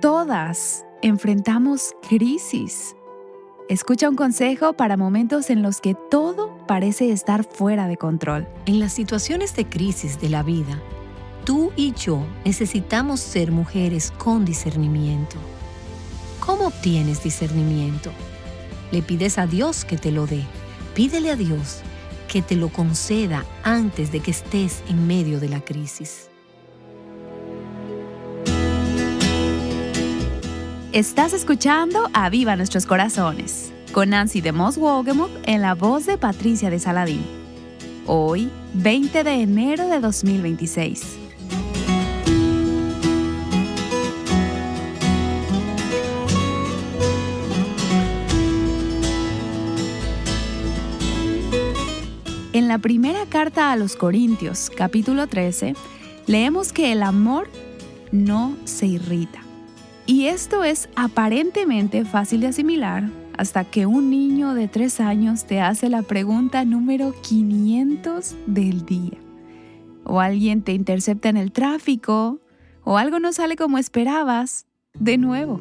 todas enfrentamos crisis. Escucha un consejo para momentos en los que todo parece estar fuera de control. En las situaciones de crisis de la vida, tú y yo necesitamos ser mujeres con discernimiento. ¿Cómo obtienes discernimiento? Le pides a Dios que te lo dé. Pídele a Dios que te lo conceda antes de que estés en medio de la crisis. Estás escuchando Aviva Nuestros Corazones, con Nancy de Moss Wogemup en la voz de Patricia de Saladín. Hoy, 20 de enero de 2026. En la primera carta a los Corintios, capítulo 13, leemos que el amor no se irrita. Y esto es aparentemente fácil de asimilar hasta que un niño de 3 años te hace la pregunta número 500 del día. O alguien te intercepta en el tráfico, o algo no sale como esperabas, de nuevo.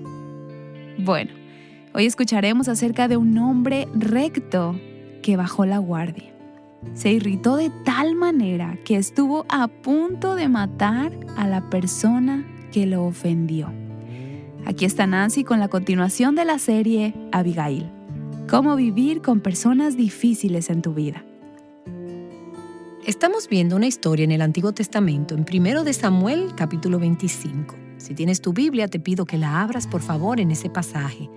Bueno, hoy escucharemos acerca de un hombre recto que bajó la guardia. Se irritó de tal manera que estuvo a punto de matar a la persona que lo ofendió. Aquí está Nancy con la continuación de la serie Abigail. Cómo vivir con personas difíciles en tu vida. Estamos viendo una historia en el Antiguo Testamento, en 1 de Samuel, capítulo 25. Si tienes tu Biblia, te pido que la abras, por favor, en ese pasaje.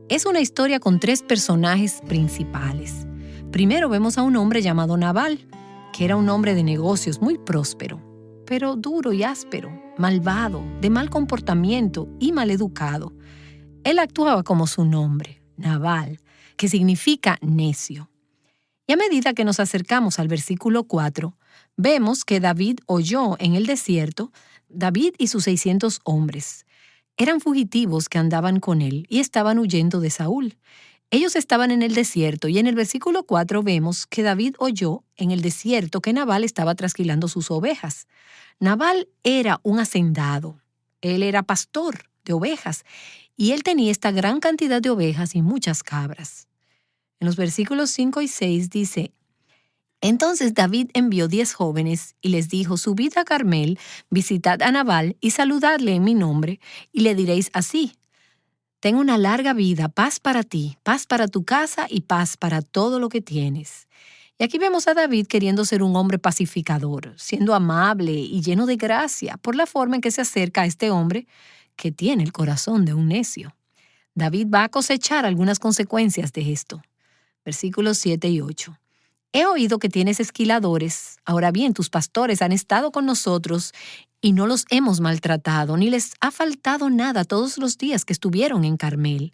Es una historia con 3 personajes principales. Primero vemos a un hombre llamado Nabal, que era un hombre de negocios muy próspero, pero duro y áspero, malvado, de mal comportamiento y maleducado. Él actuaba como su nombre, Nabal, que significa necio. Y a medida que nos acercamos al versículo 4, vemos que David oyó en el desierto, David y sus 600 hombres. Eran fugitivos que andaban con él y estaban huyendo de Saúl. Ellos estaban en el desierto y en el versículo 4 vemos que David oyó en el desierto que Nabal estaba trasquilando sus ovejas. Nabal era un hacendado. Él era pastor de ovejas y él tenía esta gran cantidad de ovejas y muchas cabras. En los versículos 5 y 6 dice: Entonces David envió 10 jóvenes y les dijo: Subid a Carmel, visitad a Nabal y saludadle en mi nombre, y le diréis así: Ten una larga vida, paz para ti, paz para tu casa y paz para todo lo que tienes. Y aquí vemos a David queriendo ser un hombre pacificador, siendo amable y lleno de gracia por la forma en que se acerca a este hombre que tiene el corazón de un necio. David va a cosechar algunas consecuencias de esto. Versículos 7 y 8. He oído que tienes esquiladores. Ahora bien, tus pastores han estado con nosotros y no los hemos maltratado, ni les ha faltado nada todos los días que estuvieron en Carmel.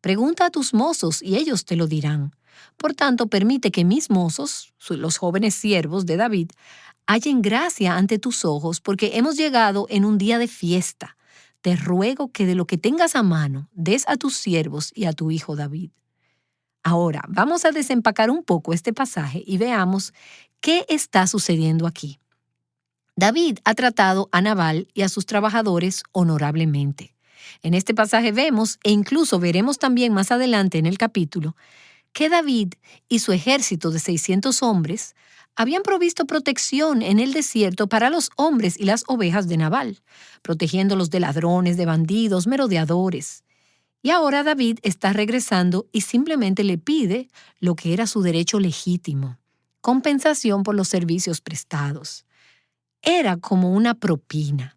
Pregunta a tus mozos y ellos te lo dirán. Por tanto, permite que mis mozos, los jóvenes siervos de David, hallen gracia ante tus ojos, porque hemos llegado en un día de fiesta. Te ruego que de lo que tengas a mano des a tus siervos y a tu hijo David. Ahora, vamos a desempacar un poco este pasaje y veamos qué está sucediendo aquí. David ha tratado a Nabal y a sus trabajadores honorablemente. En este pasaje vemos, e incluso veremos también más adelante en el capítulo, que David y su ejército de 600 hombres habían provisto protección en el desierto para los hombres y las ovejas de Nabal, protegiéndolos de ladrones, de bandidos, merodeadores. Y ahora David está regresando y simplemente le pide lo que era su derecho legítimo, compensación por los servicios prestados. Era como una propina.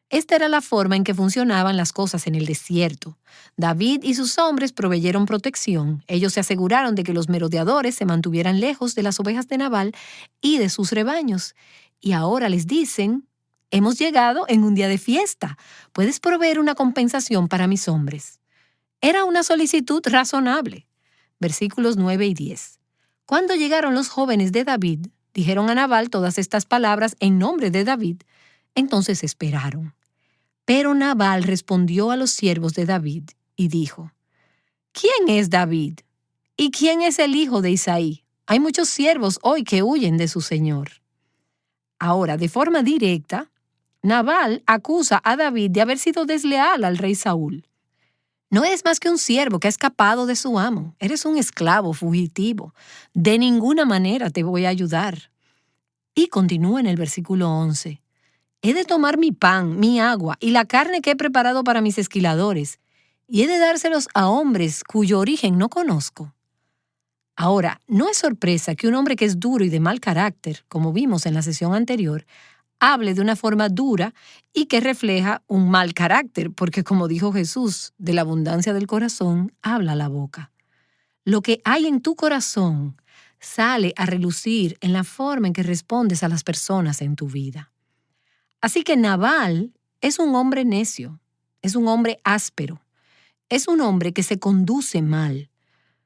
Esta era la forma en que funcionaban las cosas en el desierto. David y sus hombres proveyeron protección. Ellos se aseguraron de que los merodeadores se mantuvieran lejos de las ovejas de Nabal y de sus rebaños. Y ahora les dicen: hemos llegado en un día de fiesta. ¿Puedes proveer una compensación para mis hombres? Era una solicitud razonable. Versículos 9 y 10. Cuando llegaron los jóvenes de David, dijeron a Nabal todas estas palabras en nombre de David. Entonces esperaron. Pero Nabal respondió a los siervos de David y dijo: ¿Quién es David? ¿Y quién es el hijo de Isaí? Hay muchos siervos hoy que huyen de su señor. Ahora, de forma directa, Nabal acusa a David de haber sido desleal al rey Saúl. No eres más que un siervo que ha escapado de su amo. Eres un esclavo fugitivo. De ninguna manera te voy a ayudar. Y continúa en el versículo 11. He de tomar mi pan, mi agua y la carne que he preparado para mis esquiladores, y he de dárselos a hombres cuyo origen no conozco. Ahora, no es sorpresa que un hombre que es duro y de mal carácter, como vimos en la sesión anterior, hable de una forma dura y que refleja un mal carácter, porque como dijo Jesús, de la abundancia del corazón habla la boca. Lo que hay en tu corazón sale a relucir en la forma en que respondes a las personas en tu vida. Así que Nabal es un hombre necio, es un hombre áspero, es un hombre que se conduce mal.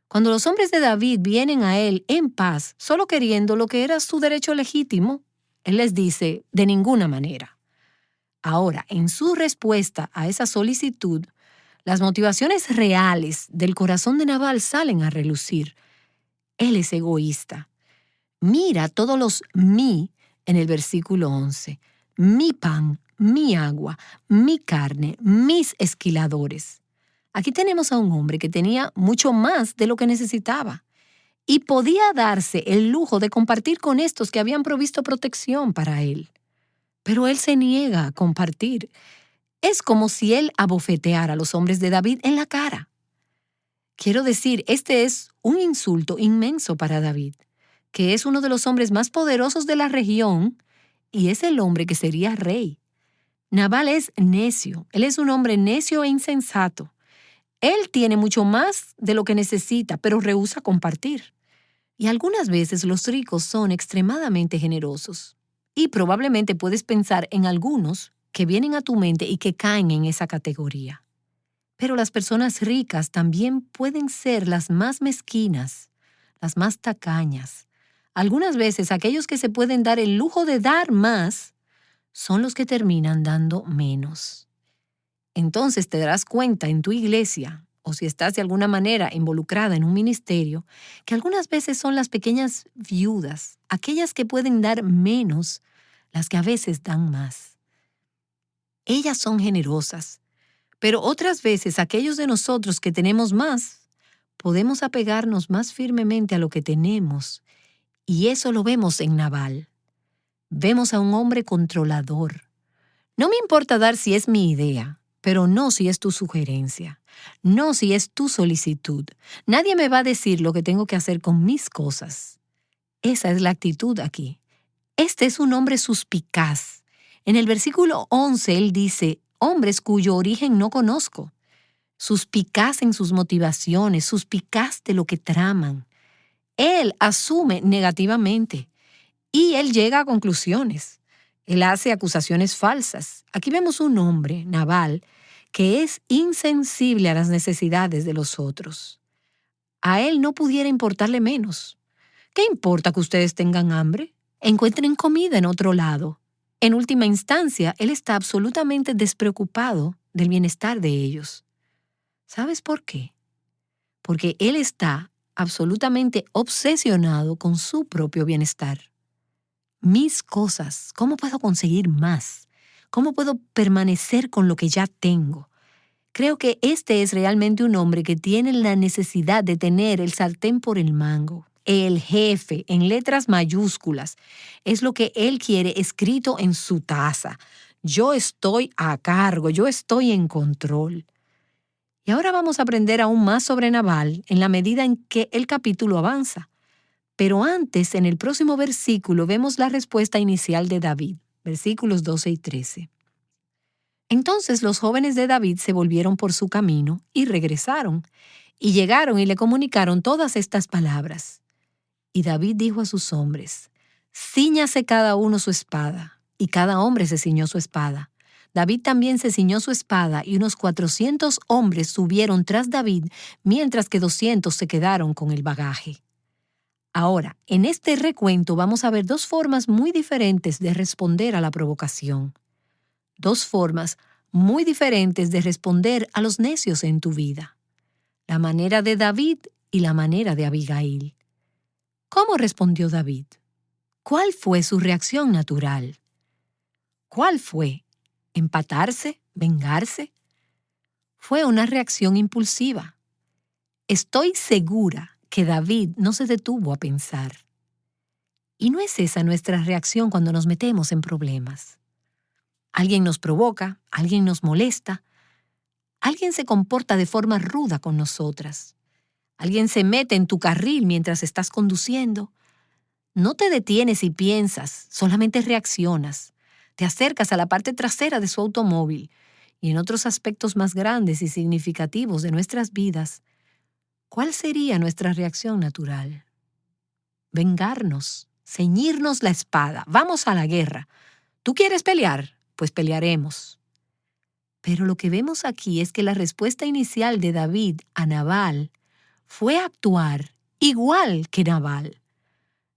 Cuando los hombres de David vienen a él en paz, solo queriendo lo que era su derecho legítimo, él les dice, de ninguna manera. Ahora, en su respuesta a esa solicitud, las motivaciones reales del corazón de Nabal salen a relucir. Él es egoísta. Mira todos los mi en el versículo 11. Mi pan, mi agua, mi carne, mis esquiladores. Aquí tenemos a un hombre que tenía mucho más de lo que necesitaba y podía darse el lujo de compartir con estos que habían provisto protección para él. Pero él se niega a compartir. Es como si él abofeteara a los hombres de David en la cara. Quiero decir, este es un insulto inmenso para David, que es uno de los hombres más poderosos de la región y es el hombre que sería rey. Nabal es necio, él es un hombre necio e insensato. Él tiene mucho más de lo que necesita, pero rehúsa compartir. Y algunas veces los ricos son extremadamente generosos. Y probablemente puedes pensar en algunos que vienen a tu mente y que caen en esa categoría. Pero las personas ricas también pueden ser las más mezquinas, las más tacañas. Algunas veces aquellos que se pueden dar el lujo de dar más son los que terminan dando menos. Entonces te darás cuenta en tu iglesia, o si estás de alguna manera involucrada en un ministerio, que algunas veces son las pequeñas viudas, aquellas que pueden dar menos, las que a veces dan más. Ellas son generosas, pero otras veces aquellos de nosotros que tenemos más, podemos apegarnos más firmemente a lo que tenemos, y eso lo vemos en Nabal. Vemos a un hombre controlador. No me importa dar si es mi idea, pero no si es tu sugerencia, no si es tu solicitud. Nadie me va a decir lo que tengo que hacer con mis cosas. Esa es la actitud aquí. Este es un hombre suspicaz. En el versículo 11 él dice, hombres cuyo origen no conozco. Suspicaz en sus motivaciones, suspicaz de lo que traman. Él asume negativamente y él llega a conclusiones. Él hace acusaciones falsas. Aquí vemos un hombre, Nabal, que es insensible a las necesidades de los otros. A él no pudiera importarle menos. ¿Qué importa que ustedes tengan hambre? Encuentren comida en otro lado. En última instancia, él está absolutamente despreocupado del bienestar de ellos. ¿Sabes por qué? Porque él está absolutamente obsesionado con su propio bienestar. Mis cosas, ¿cómo puedo conseguir más? ¿Cómo puedo permanecer con lo que ya tengo? Creo que este es realmente un hombre que tiene la necesidad de tener el sartén por el mango. El jefe, en letras mayúsculas, es lo que él quiere escrito en su taza. Yo estoy a cargo, yo estoy en control. Y ahora vamos a aprender aún más sobre Nabal en la medida en que el capítulo avanza. Pero antes, en el próximo versículo, vemos la respuesta inicial de David, versículos 12 y 13. Entonces los jóvenes de David se volvieron por su camino y regresaron, y llegaron y le comunicaron todas estas palabras. Y David dijo a sus hombres, cíñase cada uno su espada, y cada hombre se ciñó su espada. David también se ciñó su espada, y unos 400 hombres subieron tras David, mientras que 200 se quedaron con el bagaje. Ahora, en este recuento vamos a ver dos formas muy diferentes de responder a la provocación. Dos formas muy diferentes de responder a los necios en tu vida. La manera de David y la manera de Abigail. ¿Cómo respondió David? ¿Cuál fue su reacción natural? ¿Cuál fue ¿Empatarse? ¿Vengarse? Fue una reacción impulsiva. Estoy segura que David no se detuvo a pensar. Y no es esa nuestra reacción cuando nos metemos en problemas. Alguien nos provoca, alguien nos molesta, alguien se comporta de forma ruda con nosotras, alguien se mete en tu carril mientras estás conduciendo. No te detienes y piensas, solamente reaccionas. Te acercas a la parte trasera de su automóvil y en otros aspectos más grandes y significativos de nuestras vidas, ¿cuál sería nuestra reacción natural? Vengarnos, ceñirnos la espada, vamos a la guerra. ¿Tú quieres pelear? Pues pelearemos. Pero lo que vemos aquí es que la respuesta inicial de David a Nabal fue actuar igual que Nabal.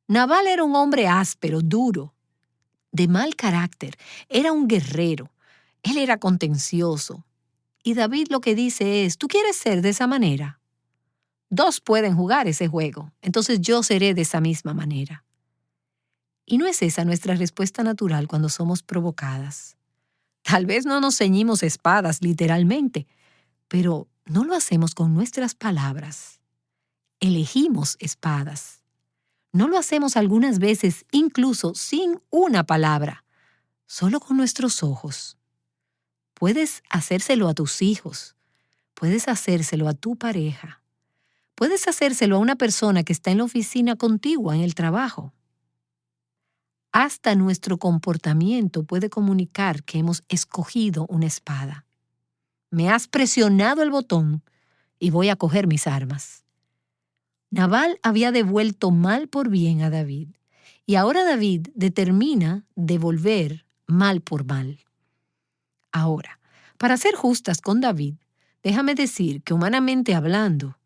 Nabal era un hombre áspero, duro, de mal carácter, era un guerrero, él era contencioso. Y David lo que dice es, ¿tú quieres ser de esa manera? Dos pueden jugar ese juego, entonces yo seré de esa misma manera. Y no es esa nuestra respuesta natural cuando somos provocadas. Tal vez no nos ceñimos espadas literalmente, pero no lo hacemos con nuestras palabras. Elegimos espadas. No lo hacemos algunas veces incluso sin una palabra, solo con nuestros ojos. Puedes hacérselo a tus hijos, puedes hacérselo a tu pareja, puedes hacérselo a una persona que está en la oficina contigua en el trabajo. Hasta nuestro comportamiento puede comunicar que hemos escogido una espada. Me has presionado el botón y voy a coger mis armas. Nabal había devuelto mal por bien a David, y ahora David determina devolver mal por mal. Ahora, para ser justas con David, déjame decir que humanamente hablando,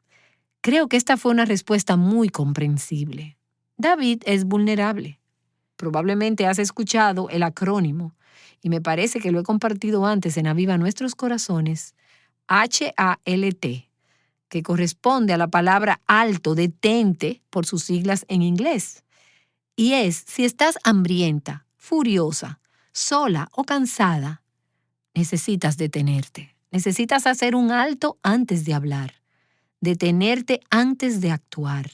creo que esta fue una respuesta muy comprensible. David es vulnerable. Probablemente has escuchado el acrónimo, y me parece que lo he compartido antes en Aviva Nuestros Corazones, HALT, que corresponde a la palabra alto, detente, por sus siglas en inglés. Y es, si estás hambrienta, furiosa, sola o cansada, necesitas detenerte. Necesitas hacer un alto antes de hablar, detenerte antes de actuar.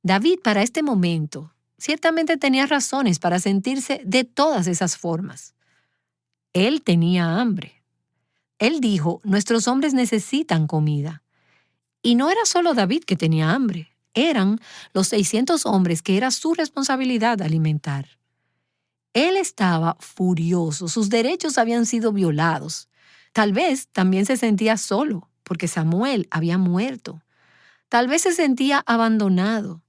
David, para este momento, ciertamente tenía razones para sentirse de todas esas formas. Él tenía hambre. Él dijo, nuestros hombres necesitan comida. Y no era solo David que tenía hambre, eran los 600 hombres que era su responsabilidad alimentar. Él estaba furioso, sus derechos habían sido violados. Tal vez también se sentía solo, porque Samuel había muerto. Tal vez se sentía abandonado.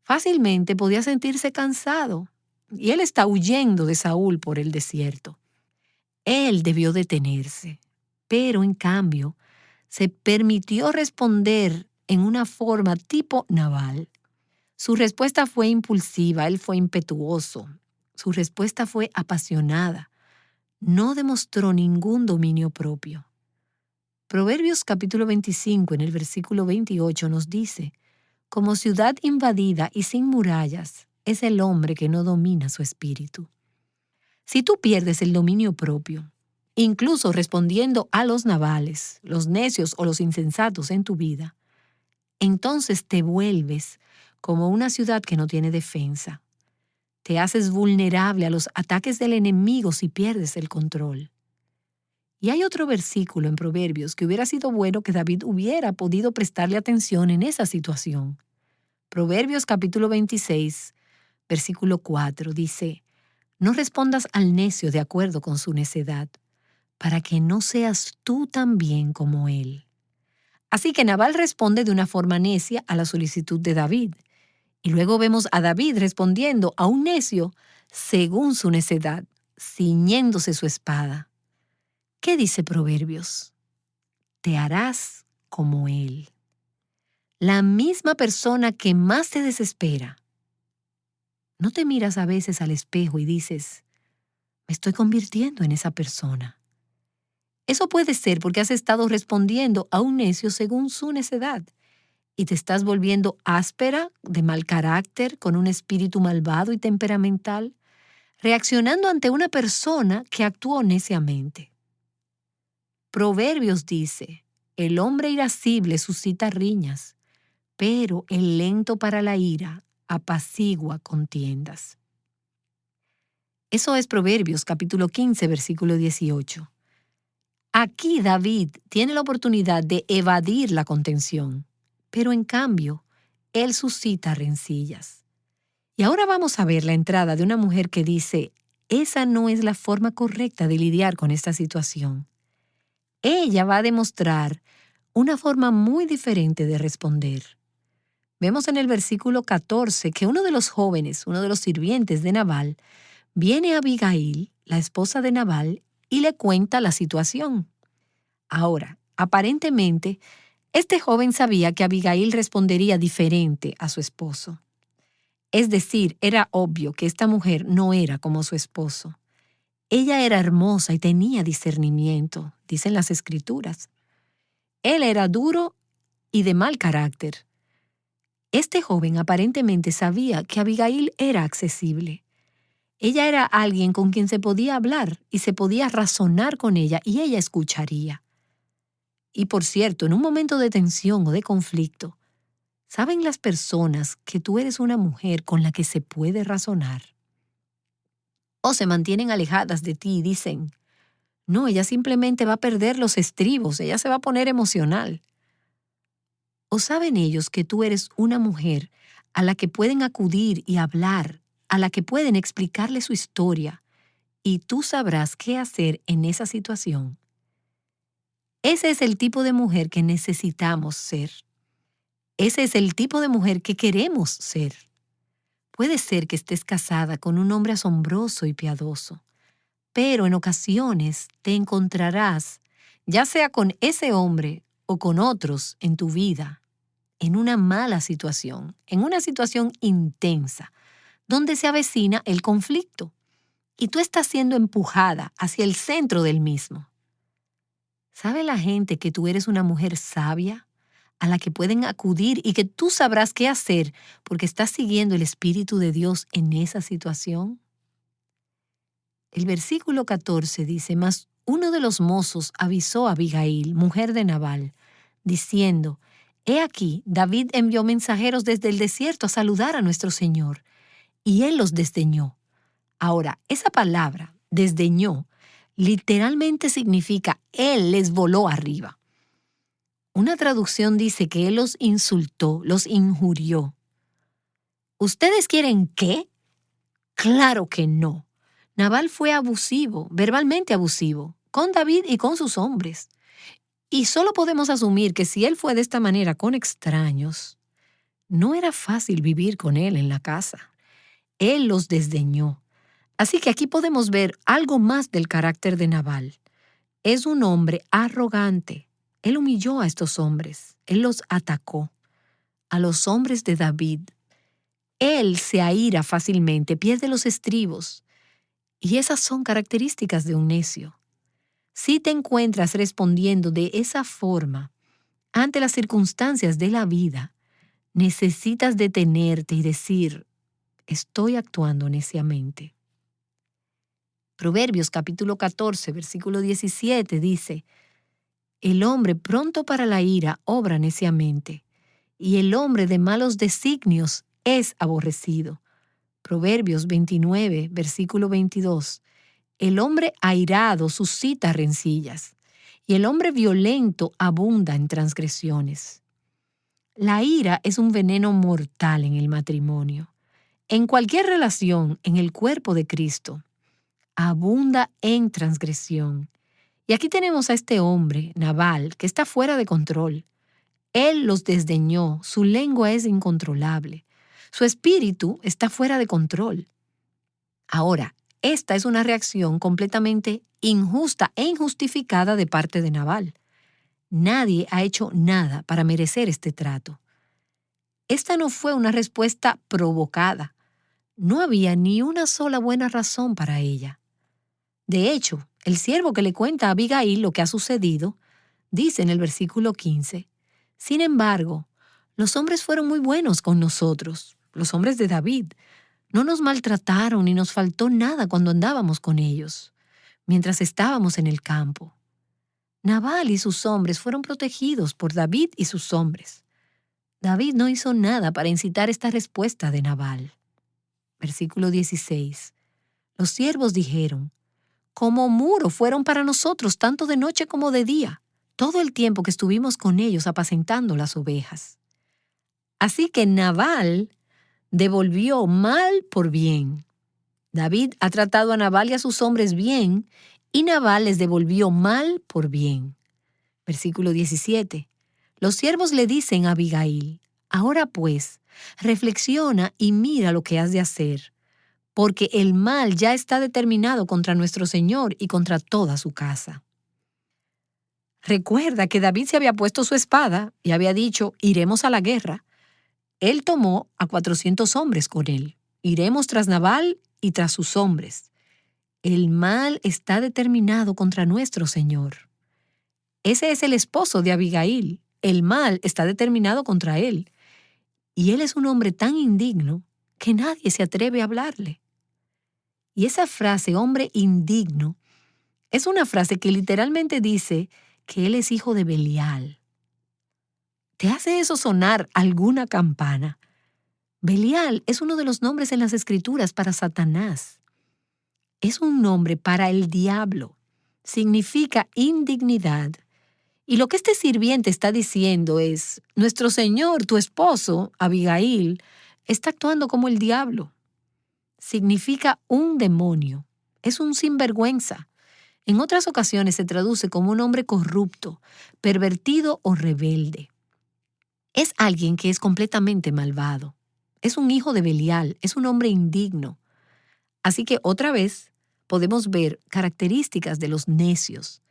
Fácilmente podía sentirse cansado. Y él está huyendo de Saúl por el desierto. Él debió detenerse, pero en cambio, se permitió responder en una forma tipo Nabal. Su respuesta fue impulsiva, él fue impetuoso. Su respuesta fue apasionada. No demostró ningún dominio propio. Proverbios capítulo 25 en el versículo 28 nos dice, como ciudad invadida y sin murallas es el hombre que no domina su espíritu. Si tú pierdes el dominio propio, incluso respondiendo a los nabales, los necios o los insensatos en tu vida, entonces te vuelves como una ciudad que no tiene defensa. Te haces vulnerable a los ataques del enemigo si pierdes el control. Y hay otro versículo en Proverbios que hubiera sido bueno que David hubiera podido prestarle atención en esa situación. Proverbios capítulo 26, versículo 4 dice, no respondas al necio de acuerdo con su necedad, para que no seas tú también como él. Así que Nabal responde de una forma necia a la solicitud de David. Y luego vemos a David respondiendo a un necio según su necedad, ciñéndose su espada. ¿Qué dice Proverbios? Te harás como él. La misma persona que más te desespera. ¿No te miras a veces al espejo y dices, me estoy convirtiendo en esa persona? Eso puede ser porque has estado respondiendo a un necio según su necedad y te estás volviendo áspera, de mal carácter, con un espíritu malvado y temperamental. reaccionando ante una persona que actuó neciamente. Proverbios dice, el hombre irascible suscita riñas, pero el lento para la ira apacigua contiendas. Eso es Proverbios capítulo 15, versículo 18. Aquí David tiene la oportunidad de evadir la contención, pero en cambio, él suscita rencillas. Y ahora vamos a ver la entrada de una mujer que dice, esa no es la forma correcta de lidiar con esta situación. Ella va a demostrar una forma muy diferente de responder. Vemos en el versículo 14 que uno de los jóvenes, uno de los sirvientes de Nabal, viene a Abigail, la esposa de Nabal, y le cuenta la situación. Ahora, aparentemente, este joven sabía que Abigail respondería diferente a su esposo. Es decir, era obvio que esta mujer no era como su esposo. Ella era hermosa y tenía discernimiento, dicen las Escrituras. Él era duro y de mal carácter. Este joven aparentemente sabía que Abigail era accesible. Ella era alguien con quien se podía hablar y se podía razonar con ella y ella escucharía. Y por cierto, en un momento de tensión o de conflicto, ¿saben las personas que tú eres una mujer con la que se puede razonar? O se mantienen alejadas de ti y dicen, no, ella simplemente va a perder los estribos, ella se va a poner emocional. ¿O saben ellos que tú eres una mujer a la que pueden acudir y hablar, a la que pueden explicarle su historia, y tú sabrás qué hacer en esa situación? Ese es el tipo de mujer que necesitamos ser. Ese es el tipo de mujer que queremos ser. Puede ser que estés casada con un hombre asombroso y piadoso, pero en ocasiones te encontrarás, ya sea con ese hombre o con otros en tu vida, en una mala situación, en una situación intensa, donde se avecina el conflicto y tú estás siendo empujada hacia el centro del mismo. ¿Sabe la gente que tú eres una mujer sabia, a la que pueden acudir y que tú sabrás qué hacer porque estás siguiendo el Espíritu de Dios en esa situación? El versículo 14 dice, mas uno de los mozos avisó a Abigail, mujer de Nabal, diciendo, he aquí, David envió mensajeros desde el desierto a saludar a nuestro Señor, y él los desdeñó. Ahora, esa palabra, desdeñó, literalmente significa él les voló arriba. Una traducción dice que él los insultó, los injurió. ¿Ustedes quieren qué? Claro que no. Nabal fue abusivo, verbalmente abusivo, con David y con sus hombres. Y solo podemos asumir que si él fue de esta manera con extraños, no era fácil vivir con él en la casa. Él los desdeñó. Así que aquí podemos ver algo más del carácter de Nabal. Es un hombre arrogante. Él humilló a estos hombres. Él los atacó. A los hombres de David. Él se aira fácilmente, pierde los estribos. Y esas son características de un necio. Si te encuentras respondiendo de esa forma ante las circunstancias de la vida, necesitas detenerte y decir, estoy actuando neciamente. Proverbios capítulo 14, versículo 17 dice, el hombre pronto para la ira obra neciamente, y el hombre de malos designios es aborrecido. Proverbios 29, versículo 22. El hombre airado suscita rencillas, y el hombre violento abunda en transgresiones. La ira es un veneno mortal en el matrimonio. En cualquier relación en el cuerpo de Cristo, abunda en transgresión. Y aquí tenemos a este hombre, Nabal, que está fuera de control. Él los desdeñó, su lengua es incontrolable. Su espíritu está fuera de control. Ahora, esta es una reacción completamente injusta e injustificada de parte de Nabal. Nadie ha hecho nada para merecer este trato. Esta no fue una respuesta provocada. No había ni una sola buena razón para ella. De hecho, el siervo que le cuenta a Abigail lo que ha sucedido, dice en el versículo 15, sin embargo, los hombres fueron muy buenos con nosotros, los hombres de David. No nos maltrataron ni nos faltó nada cuando andábamos con ellos, mientras estábamos en el campo. Nabal y sus hombres fueron protegidos por David y sus hombres. David no hizo nada para incitar esta respuesta de Nabal. Versículo 16. Los siervos dijeron: como muro fueron para nosotros tanto de noche como de día, todo el tiempo que estuvimos con ellos apacentando las ovejas. Así que Nabal devolvió mal por bien. David ha tratado a Nabal y a sus hombres bien, y Nabal les devolvió mal por bien. Versículo 17. Los siervos le dicen a Abigail: ahora pues, reflexiona y mira lo que has de hacer, porque el mal ya está determinado contra nuestro Señor y contra toda su casa. Recuerda que David se había puesto su espada y había dicho: iremos a la guerra. Él tomó a 400 hombres con él. Iremos tras Nabal y tras sus hombres. El mal está determinado contra nuestro Señor. Ese es el esposo de Abigail. El mal está determinado contra él. Y él es un hombre tan indigno que nadie se atreve a hablarle. Y esa frase, hombre indigno, es una frase que literalmente dice que él es hijo de Belial. ¿Te hace eso sonar alguna campana? Belial es uno de los nombres en las Escrituras para Satanás. Es un nombre para el diablo. Significa indignidad. Y lo que este sirviente está diciendo es: nuestro Señor, tu esposo, Abigail, está actuando como el diablo. Significa un demonio. Es un sinvergüenza. En otras ocasiones se traduce como un hombre corrupto, pervertido o rebelde. Es alguien que es completamente malvado. Es un hijo de Belial, es un hombre indigno. Así que otra vez podemos ver características de los necios.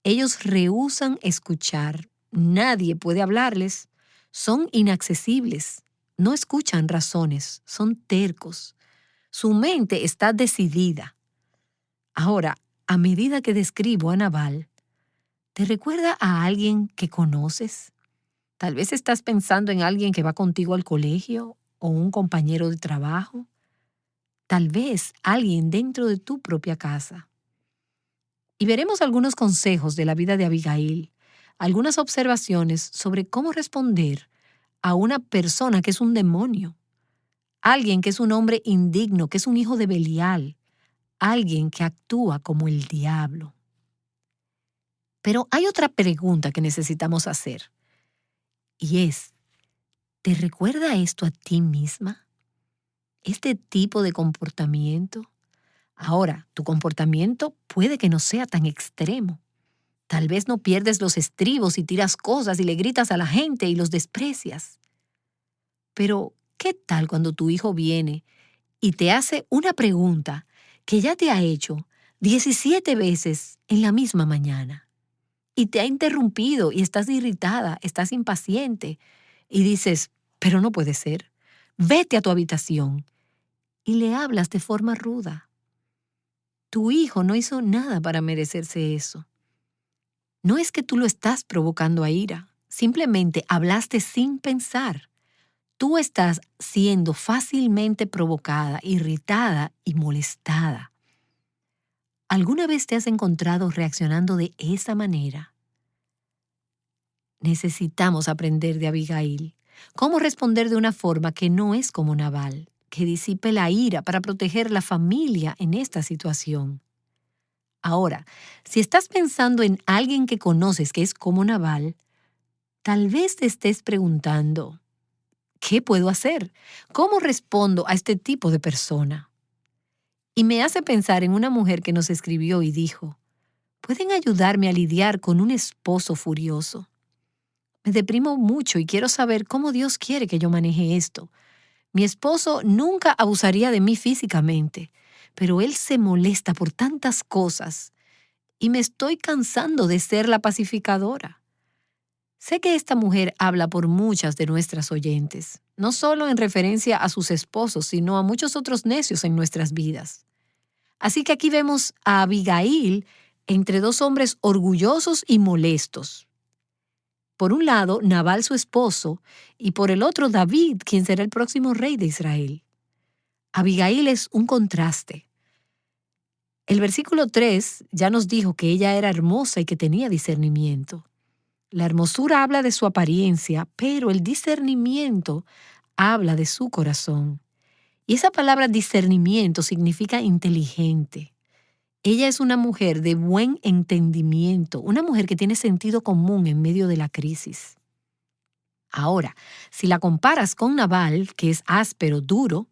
Ellos rehúsan escuchar. Nadie puede hablarles. Son inaccesibles. No escuchan razones. Son tercos. Su mente está decidida. Ahora, a medida que describo a Nabal, ¿te recuerda a alguien que conoces? Tal vez estás pensando en alguien que va contigo al colegio o un compañero de trabajo. Tal vez alguien dentro de tu propia casa. Y veremos algunos consejos de la vida de Abigail, algunas observaciones sobre cómo responder a una persona que es un demonio, alguien que es un hombre indigno, que es un hijo de Belial, alguien que actúa como el diablo. Pero hay otra pregunta que necesitamos hacer, y es: ¿te recuerda esto a ti misma? ¿Este tipo de comportamiento? Ahora, tu comportamiento puede que no sea tan extremo. Tal vez no pierdes los estribos y tiras cosas y le gritas a la gente y los desprecias. Pero, ¿qué tal cuando tu hijo viene y te hace una pregunta que ya te ha hecho 17 veces en la misma mañana? Y te ha interrumpido y estás irritada, estás impaciente y dices: pero no puede ser, vete a tu habitación. Y le hablas de forma ruda. Tu hijo no hizo nada para merecerse eso. No es que tú lo estás provocando a ira, simplemente hablaste sin pensar. Tú estás siendo fácilmente provocada, irritada y molestada. ¿Alguna vez te has encontrado reaccionando de esa manera? Necesitamos aprender de Abigail cómo responder de una forma que no es como Nabal, que disipe la ira para proteger la familia en esta situación. Ahora, si estás pensando en alguien que conoces que es como Nabal, tal vez te estés preguntando: ¿qué puedo hacer? ¿Cómo respondo a este tipo de persona? Y me hace pensar en una mujer que nos escribió y dijo: ¿pueden ayudarme a lidiar con un esposo furioso? Me deprimo mucho y quiero saber cómo Dios quiere que yo maneje esto. Mi esposo nunca abusaría de mí físicamente, pero él se molesta por tantas cosas y me estoy cansando de ser la pacificadora. Sé que esta mujer habla por muchas de nuestras oyentes, no solo en referencia a sus esposos, sino a muchos otros necios en nuestras vidas. Así que aquí vemos a Abigail entre dos hombres orgullosos y molestos. Por un lado, Nabal su esposo, y por el otro, David, quien será el próximo rey de Israel. Abigail es un contraste. El versículo 3 ya nos dijo que ella era hermosa y que tenía discernimiento. La hermosura habla de su apariencia, pero el discernimiento habla de su corazón. Y esa palabra discernimiento significa inteligente. Ella es una mujer de buen entendimiento, una mujer que tiene sentido común en medio de la crisis. Ahora, si la comparas con Nabal, que es áspero, duro,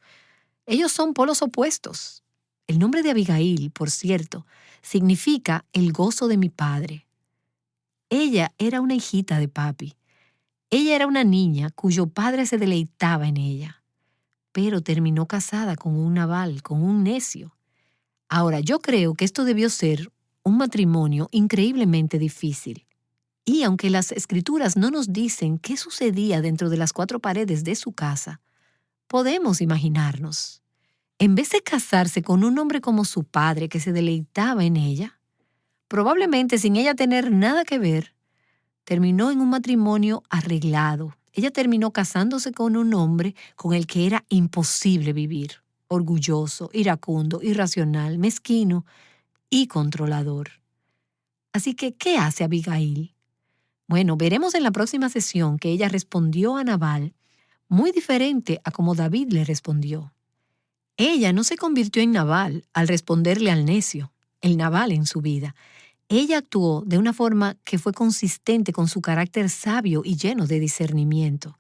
ellos son polos opuestos. El nombre de Abigail, por cierto, significa el gozo de mi padre. Ella era una hijita de papi. Ella era una niña cuyo padre se deleitaba en ella, pero terminó casada con un Nabal, con un necio. Ahora, yo creo que esto debió ser un matrimonio increíblemente difícil. Y aunque las Escrituras no nos dicen qué sucedía dentro de las 4 paredes de su casa, podemos imaginarnos. En vez de casarse con un hombre como su padre que se deleitaba en ella, probablemente sin ella tener nada que ver, terminó en un matrimonio arreglado. Ella terminó casándose con un hombre con el que era imposible vivir, orgulloso, iracundo, irracional, mezquino y controlador. Así que, ¿qué hace Abigail? Bueno, veremos en la próxima sesión que ella respondió a Nabal muy diferente a como David le respondió. Ella no se convirtió en Nabal al responderle al necio, el Nabal en su vida. Ella actuó de una forma que fue consistente con su carácter sabio y lleno de discernimiento.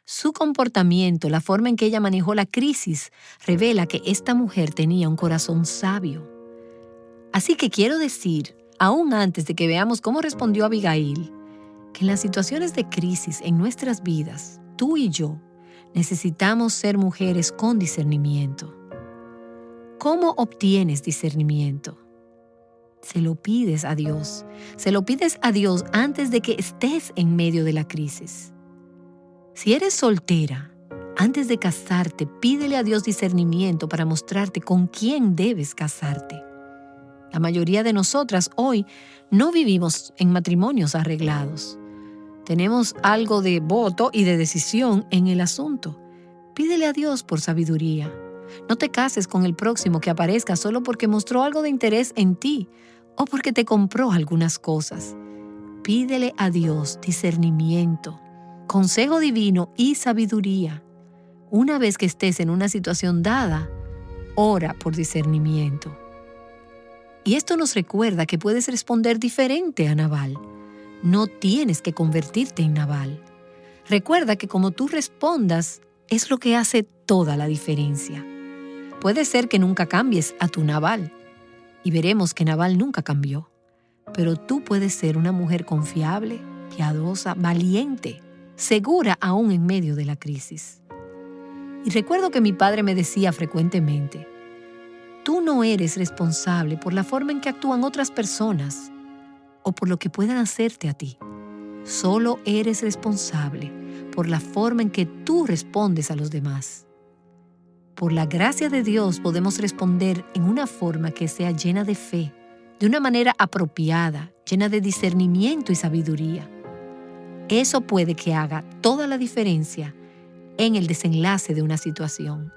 Su comportamiento, la forma en que ella manejó la crisis, revela que esta mujer tenía un corazón sabio. Así que quiero decir, aún antes de que veamos cómo respondió Abigail, que en las situaciones de crisis en nuestras vidas, tú y yo necesitamos ser mujeres con discernimiento. ¿Cómo obtienes discernimiento? Se lo pides a Dios. Se lo pides a Dios antes de que estés en medio de la crisis. Si eres soltera, antes de casarte, pídele a Dios discernimiento para mostrarte con quién debes casarte. La mayoría de nosotras hoy no vivimos en matrimonios arreglados. Tenemos algo de voto y de decisión en el asunto. Pídele a Dios por sabiduría. No te cases con el próximo que aparezca solo porque mostró algo de interés en ti o porque te compró algunas cosas. Pídele a Dios discernimiento, consejo divino y sabiduría. Una vez que estés en una situación dada, ora por discernimiento. Y esto nos recuerda que puedes responder diferente a Nabal. No tienes que convertirte en Nabal. Recuerda que como tú respondas es lo que hace toda la diferencia. Puede ser que nunca cambies a tu Nabal, y veremos que Nabal nunca cambió. Pero tú puedes ser una mujer confiable, piadosa, valiente, segura aún en medio de la crisis. Y recuerdo que mi padre me decía frecuentemente, tú no eres responsable por la forma en que actúan otras personas o por lo que puedan hacerte a ti. Solo eres responsable por la forma en que tú respondes a los demás. Por la gracia de Dios podemos responder en una forma que sea llena de fe, de una manera apropiada, llena de discernimiento y sabiduría. Eso puede que haga toda la diferencia en el desenlace de una situación.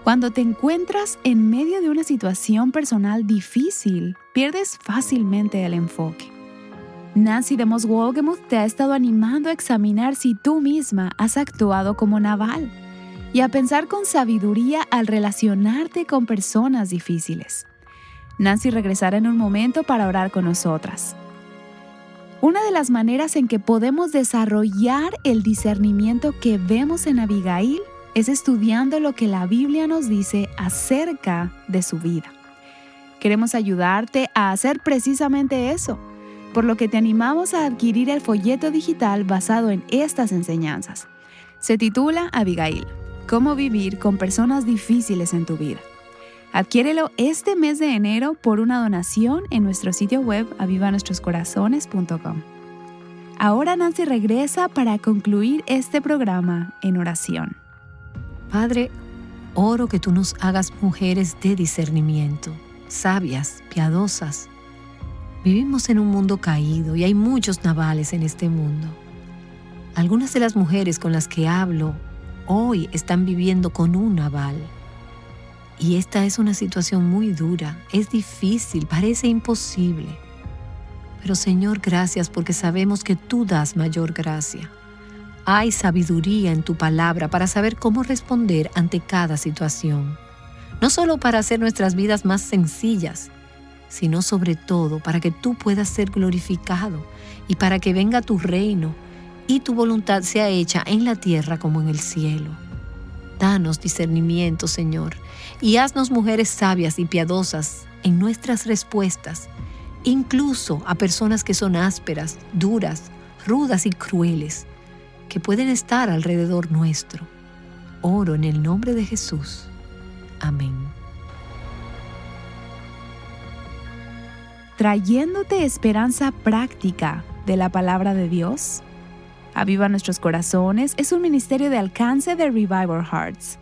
Cuando te encuentras en medio de una situación personal difícil, pierdes fácilmente el enfoque. Nancy DeMoss Wolgemuth te ha estado animando a examinar si tú misma has actuado como Nabal y a pensar con sabiduría al relacionarte con personas difíciles. Nancy regresará en un momento para orar con nosotras. Una de las maneras en que podemos desarrollar el discernimiento que vemos en Abigail es estudiando lo que la Biblia nos dice acerca de su vida. Queremos ayudarte a hacer precisamente eso, por lo que te animamos a adquirir el folleto digital basado en estas enseñanzas. Se titula Abigail, cómo vivir con personas difíciles en tu vida. Adquiérelo este mes de enero por una donación en nuestro sitio web avivanuestroscorazones.com. Ahora Nancy regresa para concluir este programa en oración. Padre, oro que tú nos hagas mujeres de discernimiento, sabias, piadosas. Vivimos en un mundo caído y hay muchos Nabales en este mundo. Algunas de las mujeres con las que hablo hoy están viviendo con un Nabal. Y esta es una situación muy dura, es difícil, parece imposible. Pero Señor, gracias porque sabemos que tú das mayor gracia. Hay sabiduría en tu palabra para saber cómo responder ante cada situación. No solo para hacer nuestras vidas más sencillas, sino sobre todo para que tú puedas ser glorificado y para que venga tu reino y tu voluntad sea hecha en la tierra como en el cielo. Danos discernimiento, Señor, y haznos mujeres sabias y piadosas en nuestras respuestas, incluso a personas que son ásperas, duras, rudas y crueles, que pueden estar alrededor nuestro. Oro en el nombre de Jesús. Amén. Trayéndote esperanza práctica de la palabra de Dios. Aviva Nuestros Corazones es un ministerio de alcance de Revival Hearts.